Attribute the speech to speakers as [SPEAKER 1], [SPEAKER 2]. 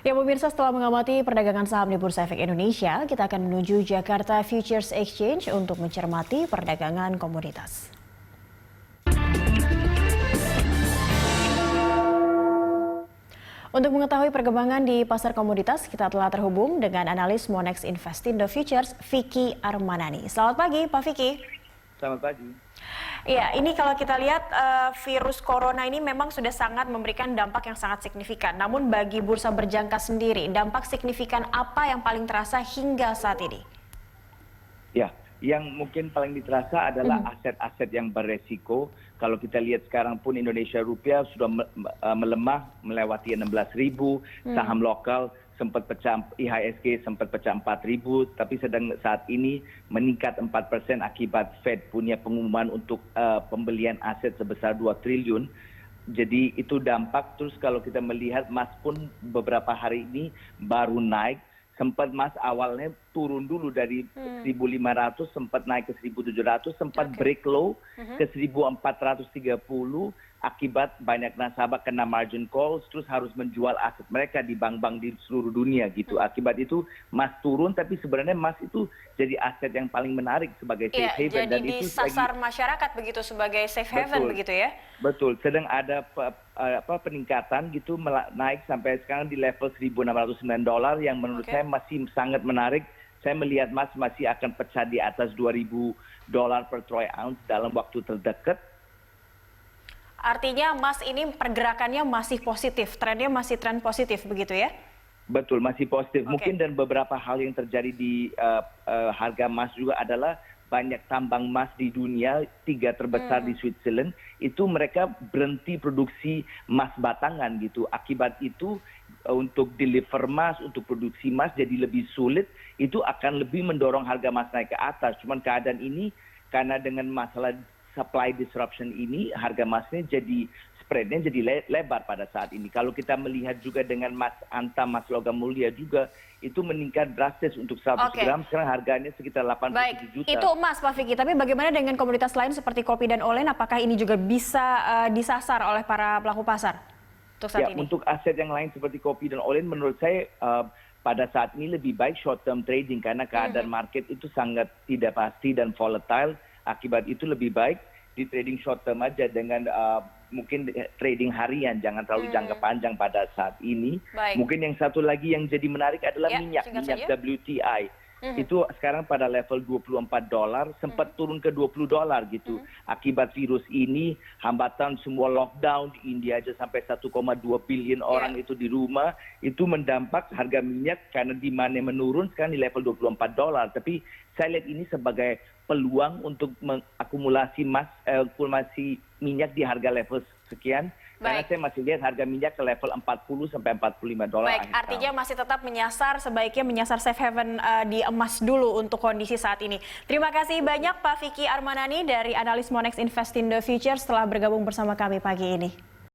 [SPEAKER 1] Ya pemirsa, setelah mengamati perdagangan saham di Bursa Efek Indonesia, kita akan menuju Jakarta Futures Exchange untuk mencermati perdagangan komoditas. Untuk mengetahui perkembangan di pasar komoditas, kita telah terhubung dengan analis Monex Investindo Futures, Vicky Armanani. Selamat pagi, Pak Vicky.
[SPEAKER 2] Selamat pagi.
[SPEAKER 1] Ya, ini kalau kita lihat virus corona ini memang sudah sangat memberikan dampak yang sangat signifikan. Namun bagi bursa berjangka sendiri, dampak signifikan apa yang paling terasa hingga saat ini?
[SPEAKER 2] Ya, yang mungkin paling terasa adalah aset-aset yang beresiko. Kalau kita lihat sekarang pun Indonesia rupiah sudah melemah melewati 16.000, saham lokal sempat pecah, IHSG sempat pecah 4.000, tapi sedang saat ini meningkat 4% akibat Fed punya pengumuman untuk pembelian aset sebesar 2 triliun. Jadi itu dampak. Terus kalau kita melihat emas pun beberapa hari ini baru naik. Sempat emas awalnya turun dulu dari 1.500, sempat naik ke 1.700, sempat break low ke 1.430 akibat banyak nasabah kena margin calls, terus harus menjual aset mereka di bank-bank di seluruh dunia gitu. Akibat itu emas turun, tapi sebenarnya emas itu jadi aset yang paling menarik sebagai safe haven.
[SPEAKER 1] Jadi dan disasar masyarakat begitu sebagai safe haven begitu ya?
[SPEAKER 2] Betul, sedang ada peningkatan gitu naik sampai sekarang di level $1.609 yang menurut saya masih sangat menarik. Saya melihat emas masih akan pecah di atas $2.000 per troy ounce dalam waktu terdekat.
[SPEAKER 1] Artinya emas ini pergerakannya masih positif, trennya masih tren positif begitu ya?
[SPEAKER 2] Betul, masih positif. Mungkin dan beberapa hal yang terjadi di harga emas juga adalah banyak tambang emas di dunia, 3 terbesar di Switzerland, itu mereka berhenti produksi emas batangan gitu. Akibat itu untuk deliver emas, untuk produksi emas jadi lebih sulit, itu akan lebih mendorong harga emas naik ke atas. Cuman keadaan ini karena dengan masalah supply disruption ini, harga emasnya jadi spreadnya jadi lebar pada saat ini. Kalau kita melihat juga dengan emas antam, emas logam mulia juga, itu meningkat drastis untuk 100 gram, sekarang harganya sekitar 87 juta.
[SPEAKER 1] Itu emas Pak Vicky, tapi bagaimana dengan komoditas lain seperti kopi dan olen, apakah ini juga bisa disasar oleh para pelaku pasar untuk saat ini?
[SPEAKER 2] Untuk aset yang lain seperti kopi dan olen, menurut saya pada saat ini lebih baik short term trading karena keadaan market itu sangat tidak pasti dan volatile. Akibat itu lebih baik di trading short term aja dengan mungkin trading harian, jangan terlalu jangka panjang pada saat ini. Mungkin yang satu lagi yang jadi menarik adalah minyak WTI. Itu sekarang pada level $24, sempat turun ke $20 gitu. Akibat virus ini, hambatan semua lockdown di India aja sampai 1,2 billion orang itu di rumah, itu mendampak harga minyak karena demand-nya menurun sekarang di level $24. Tapi saya lihat ini sebagai peluang untuk mengakumulasi minyak di harga level sekian. Karena saya masih lihat harga minyak ke level 40 sampai $45.
[SPEAKER 1] Baik, artinya masih tetap sebaiknya menyasar safe haven di emas dulu untuk kondisi saat ini. Terima kasih banyak Pak Vicky Armanani dari analis Monex Investindo Futures telah bergabung bersama kami pagi ini.